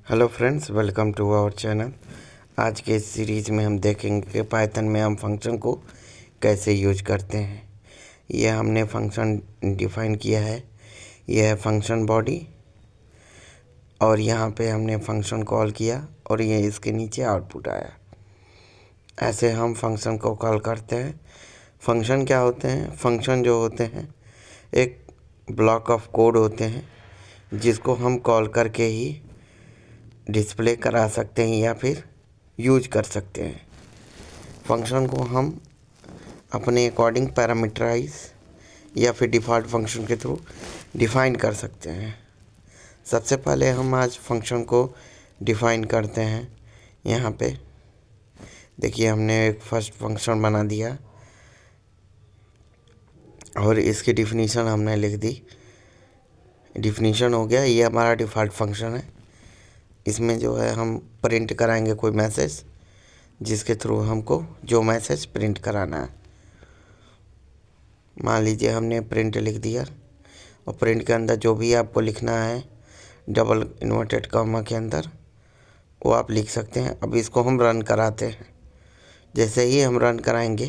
Hello friends, welcome to our channel. आज के इस सीरीज़ में हम देखेंगे कि पाइथन में हम फंक्शन को कैसे यूज करते हैं। यह हमने फंक्शन डिफ़ाइन किया है। यह है फंक्शन बॉडी और यहाँ पे हमने फंक्शन कॉल किया और ये इसके नीचे आउटपुट आया। ऐसे हम फंक्शन को कॉल करते हैं। फंक्शन क्या होते हैं? फंक्शन जो होते हैं एक ब्लॉक ऑफ कोड होते हैं जिसको हम कॉल करके ही डिस्प्ले करा सकते हैं या फिर यूज कर सकते हैं। फंक्शन को हम अपने अकॉर्डिंग पैरामीटराइज या फिर डिफ़ॉल्ट फंक्शन के थ्रू डिफ़ाइन कर सकते हैं। सबसे पहले हम आज फंक्शन को डिफ़ाइन करते हैं। यहाँ पे देखिए हमने एक फर्स्ट फंक्शन बना दिया और इसकी डिफिनीशन हमने लिख दी। डिफिनीशन हो गया, ये हमारा डिफ़ॉल्ट फंक्शन है। इसमें जो है हम प्रिंट कराएंगे कोई मैसेज जिसके थ्रू हमको जो मैसेज प्रिंट कराना है। मान लीजिए हमने प्रिंट लिख दिया और प्रिंट के अंदर जो भी आपको लिखना है डबल इन्वर्टेड कॉमा के अंदर वो आप लिख सकते हैं। अब इसको हम रन कराते हैं। जैसे ही हम रन कराएंगे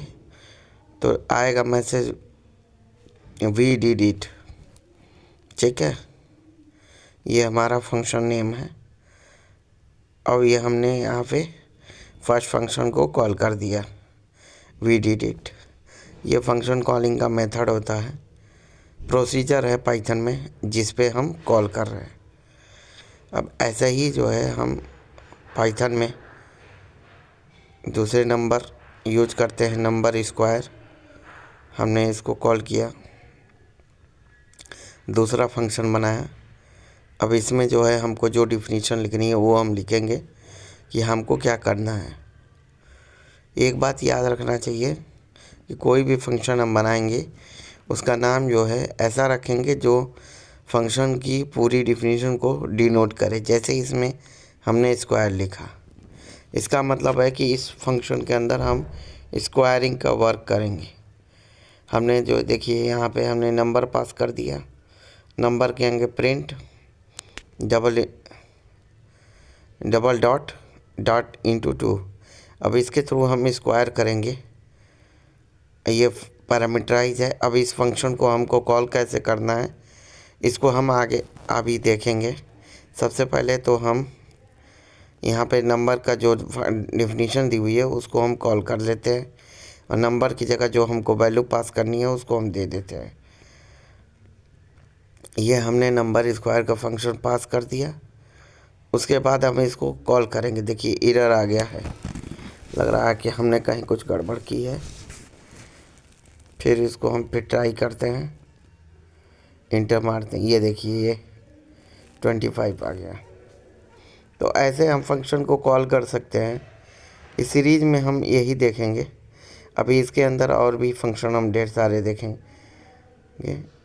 तो आएगा मैसेज वी डिड इट। ठीक है, ये हमारा फंक्शन नेम है। अब ये हमने यहाँ पे फर्स्ट फंक्शन को कॉल कर दिया वी डिड इट। ये फंक्शन कॉलिंग का मेथड होता है, प्रोसीजर है पाइथन में जिस पे हम कॉल कर रहे हैं। अब ऐसे ही जो है हम पाइथन में दूसरे नंबर यूज करते हैं, नंबर स्क्वायर। हमने इसको कॉल किया, दूसरा फंक्शन बनाया। अब इसमें जो है हमको जो डिफिनीशन लिखनी है वो हम लिखेंगे कि हमको क्या करना है। एक बात याद रखना चाहिए कि कोई भी फंक्शन हम बनाएंगे उसका नाम जो है ऐसा रखेंगे जो फंक्शन की पूरी डिफिनीशन को डिनोट करे। जैसे इसमें हमने स्क्वायर लिखा, इसका मतलब है कि इस फंक्शन के अंदर हम स्क्वायरिंग का वर्क करेंगे। हमने जो देखिए यहाँ पे हमने नंबर पास कर दिया, नंबर के आगे print double dot dot into 2। अब इसके थ्रू हम स्क्वायर करेंगे। ये पैरामीटराइज है। अब इस फंक्शन को हमको कॉल कैसे करना है इसको हम आगे अभी देखेंगे। सबसे पहले तो हम यहाँ पे नंबर का जो डिफिनीशन दी हुई है उसको हम कॉल कर लेते हैं और नंबर की जगह जो हमको वैल्यू पास करनी है उसको हम दे देते हैं। ये हमने नंबर स्क्वायर का फंक्शन पास कर दिया। उसके बाद हम इसको कॉल करेंगे। देखिए एरर आ गया है, लग रहा है कि हमने कहीं कुछ गड़बड़ की है। फिर इसको हम फिर ट्राई करते हैं, इंटर मारते हैं। ये देखिए ये 25 आ गया। तो ऐसे हम फंक्शन को कॉल कर सकते हैं। इस सीरीज़ में हम यही देखेंगे। अभी इसके अंदर और भी फंक्शन हम ढेर सारे देखेंगे।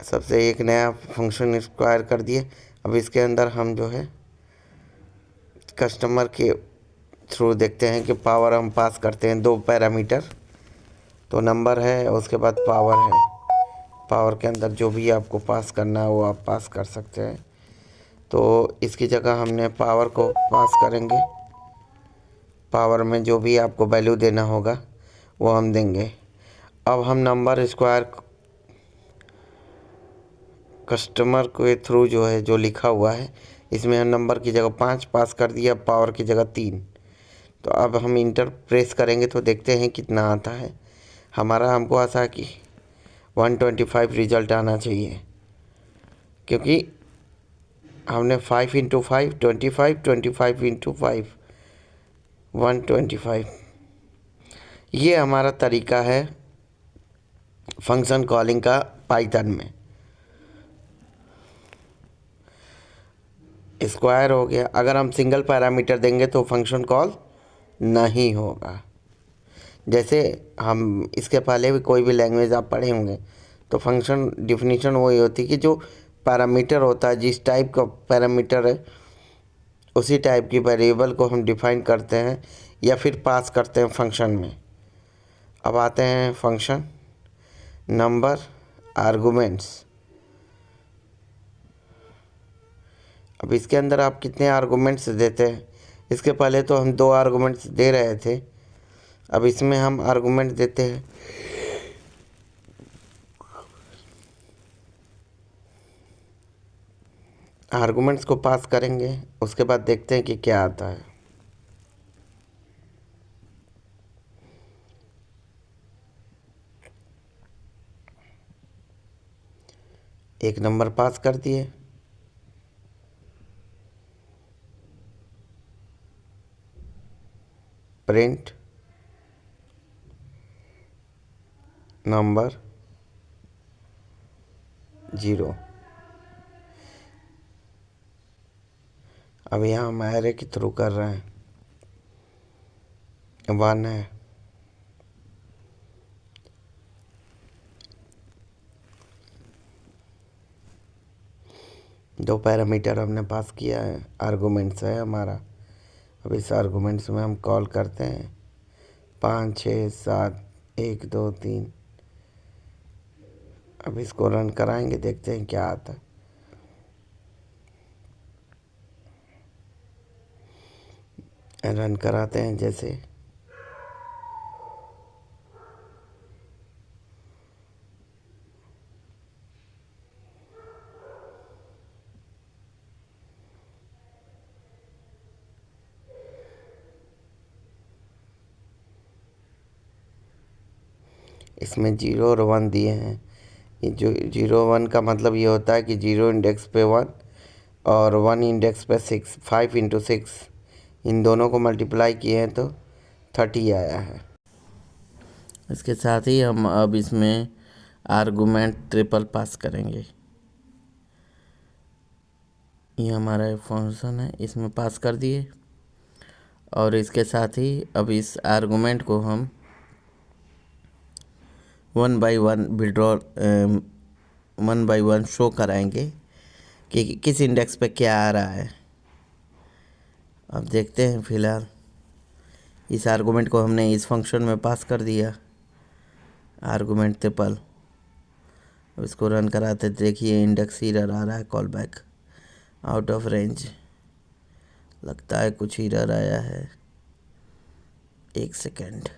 सबसे एक नया फंक्शन स्क्वायर कर दिए। अब इसके अंदर हम जो है कस्टमर के थ्रू देखते हैं कि पावर हम पास करते हैं, 2 पैरामीटर। तो नंबर है, उसके बाद पावर है। पावर के अंदर जो भी आपको पास करना है वो आप पास कर सकते हैं। तो इसकी जगह हमने पावर को पास करेंगे। पावर में जो भी आपको वैल्यू देना होगा वो हम देंगे। अब हम नंबर स्क्वायर कस्टमर के थ्रू जो है जो लिखा हुआ है इसमें हम नंबर की जगह 5 पास कर दिया, पावर की जगह 3। तो अब हम इंटर प्रेस करेंगे तो देखते हैं कितना आता है। हमारा हमको आशा कि 125 रिज़ल्ट आना चाहिए, क्योंकि हमने 5 इंटू 5 25, 25 इंटू 5 125। ये हमारा तरीका है फंक्शन कॉलिंग का पाइथन में। स्क्वायर हो गया। अगर हम सिंगल पैरामीटर देंगे तो फंक्शन कॉल नहीं होगा। जैसे हम इसके पहले भी कोई भी लैंग्वेज आप पढ़े होंगे तो फंक्शन डिफिनीशन वही होती है कि जो पैरामीटर होता है, जिस टाइप का पैरामीटर है उसी टाइप की वेरिएबल को हम डिफाइन करते हैं या फिर पास करते हैं फंक्शन में। अब आते हैं फंक्शन नंबर आर्गुमेंट्स। अब इसके अंदर आप कितने आर्गुमेंट्स देते हैं, इसके पहले तो हम 2 आर्गुमेंट्स दे रहे थे, अब इसमें हम आर्गुमेंट देते हैं। आर्गुमेंट्स को पास करेंगे, उसके बाद देखते हैं कि क्या आता है। एक नंबर पास कर दिए, प्रिंट नंबर 0। अब यहाँ हम एरे के थ्रू कर रहे हैं, 1 है। दो पैरामीटर हमने पास किया है, आर्गुमेंट्स है हमारा। अब इस आर्गुमेंट्स में हम कॉल करते हैं 5 6 7 1 2 3। अब इसको रन कराएंगे, देखते हैं क्या आता है। रन कराते हैं जैसे, इसमें 0 और 1 दिए हैं। ये जो 0 1 का मतलब ये होता है कि 0 इंडेक्स पे 1 और 1 इंडेक्स पे 6, 5 × 6 इन दोनों को मल्टीप्लाई किए हैं तो 30 आया है। इसके साथ ही हम अब इसमें आर्गुमेंट ट्रिपल पास करेंगे। ये हमारा फंक्शन है, इसमें पास कर दिए और इसके साथ ही अब इस आर्गुमेंट को हम 1 बाई 1 विड्रॉ 1 बाई 1 शो कराएंगे कि किस इंडेक्स पे क्या आ रहा है। अब देखते हैं। फ़िलहाल इस आर्गुमेंट को हमने इस फंक्शन में पास कर दिया, आर्गुमेंट ट्रिपल। अब इसको रन कराते देखिए इंडेक्स एरर आ रहा है, call back out of range. लगता है कुछ एरर आया है, 1 सेकेंड।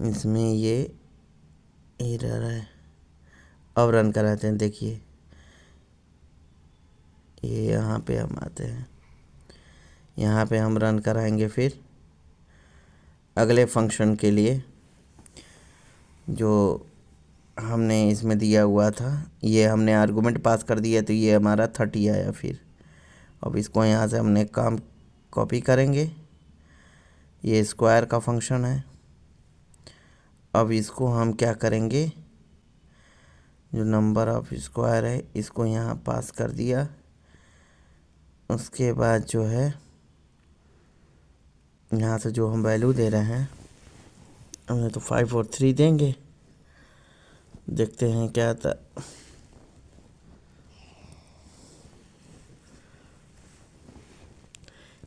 इसमें ये एरर है। अब रन कराते हैं, देखिए ये यहाँ पे हम आते हैं, यहाँ पे हम रन कराएंगे। फिर अगले फंक्शन के लिए जो हमने इसमें दिया हुआ था, ये हमने आर्गुमेंट पास कर दिया तो ये हमारा 30 आया। फिर अब इसको यहाँ से हमने काम कॉपी करेंगे, ये स्क्वायर का फंक्शन है। अब इसको हम क्या करेंगे, जो नंबर ऑफ स्क्वायर है इसको यहाँ पास कर दिया। उसके बाद जो है यहाँ से जो हम वैल्यू दे रहे हैं, हमने तो 5 और 3 देंगे, देखते हैं क्या आता।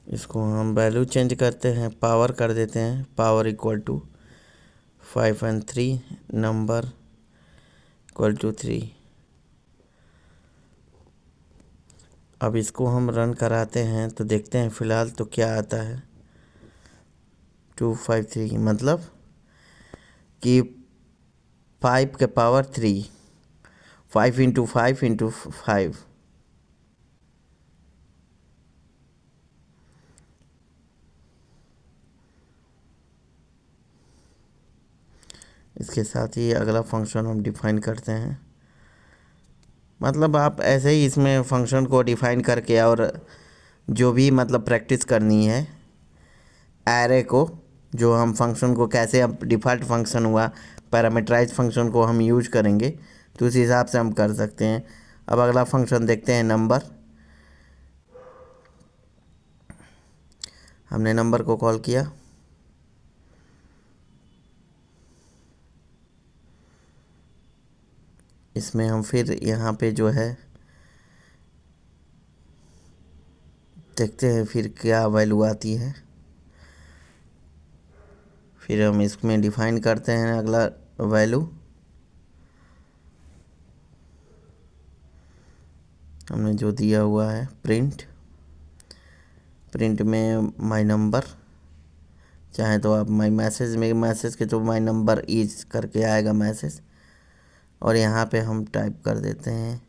इसको हम वैल्यू चेंज करते हैं, पावर कर देते हैं, पावर इक्वल टू 5 और 3, नंबर इक्वल टू 3। अब इसको हम रन कराते हैं तो देखते हैं फ़िलहाल तो क्या आता है। 253 मतलब कि 5 के पावर 3, 5 × 5 × 5। इसके साथ ही अगला फंक्शन हम डिफाइन करते हैं। मतलब आप ऐसे ही इसमें फंक्शन को डिफाइन करके और जो भी मतलब प्रैक्टिस करनी है एरे को, जो हम फंक्शन को कैसे, अब डिफ़ॉल्ट फंक्शन हुआ, पैरामीटराइज फंक्शन को हम यूज करेंगे तो उस हिसाब से हम कर सकते हैं। अब अगला फंक्शन देखते हैं, नंबर। हमने नंबर को कॉल किया, इसमें हम फिर यहाँ पे जो है देखते हैं फिर क्या वैल्यू आती है। फिर हम इसमें डिफाइन करते हैं अगला वैल्यू। हमने जो दिया हुआ है प्रिंट में माय नंबर, चाहे तो आप माय मैसेज में मैसेज के तो माय नंबर इज करके आएगा मैसेज, और यहाँ पे हम टाइप कर देते हैं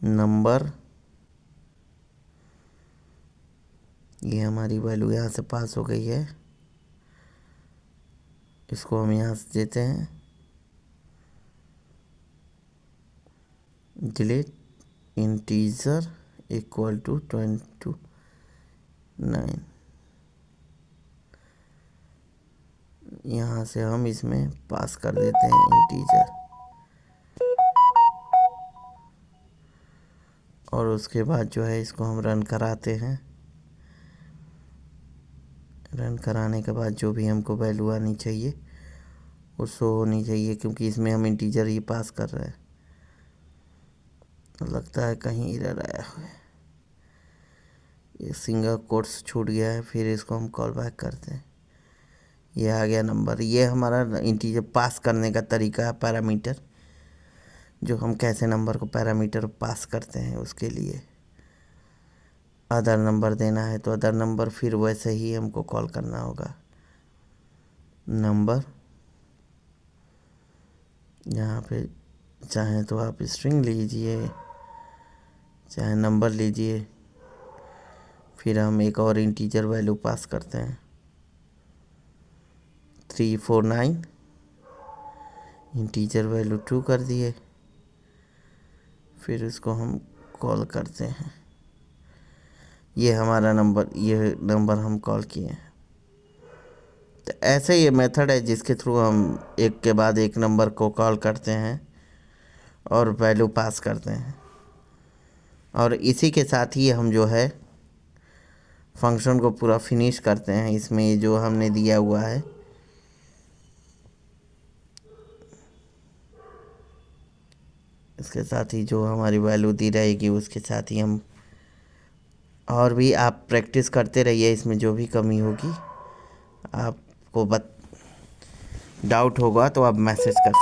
नंबर। ये हमारी वैल्यू यहाँ से पास हो गई है, इसको हम यहाँ से देते हैं डिलीट इंटीजर इक्वल टू 29। यहाँ से हम इसमें पास कर देते हैं इंटीजर, और उसके बाद जो है इसको हम रन कराते हैं। रन कराने के बाद जो भी हमको वैल्यू आनी चाहिए वो शो होनी चाहिए, क्योंकि इसमें हम इंटीजर ही पास कर रहे हैं। लगता है कहीं एरर आया है, ये सिंगल कोट्स छूट गया है। फिर इसको हम कॉल बैक करते हैं, ये आ गया नंबर। ये हमारा इंटीजर पास करने का तरीका है, पैरामीटर, जो हम कैसे नंबर को पैरामीटर पास करते हैं। उसके लिए अदर नंबर देना है तो अदर नंबर, फिर वैसे ही हमको कॉल करना होगा नंबर। यहाँ पे चाहे तो आप स्ट्रिंग लीजिए, चाहे नंबर लीजिए। फिर हम एक और इंटीजर वैल्यू पास करते हैं 349, इंटीजर वैल्यू 2 कर दिए। फिर इसको हम कॉल करते हैं, ये हमारा नंबर, ये नंबर हम कॉल किए हैं। तो ऐसे ये मेथड है जिसके थ्रू हम एक के बाद एक नंबर को कॉल करते हैं और वैल्यू पास करते हैं। और इसी के साथ ही हम जो है फंक्शन को पूरा फिनिश करते हैं। इसमें जो हमने दिया हुआ है इसके साथ ही जो हमारी वैल्यू दी रहेगी उसके साथ ही हम, और भी आप प्रैक्टिस करते रहिए। इसमें जो भी कमी होगी आपको डाउट होगा तो आप मैसेज कर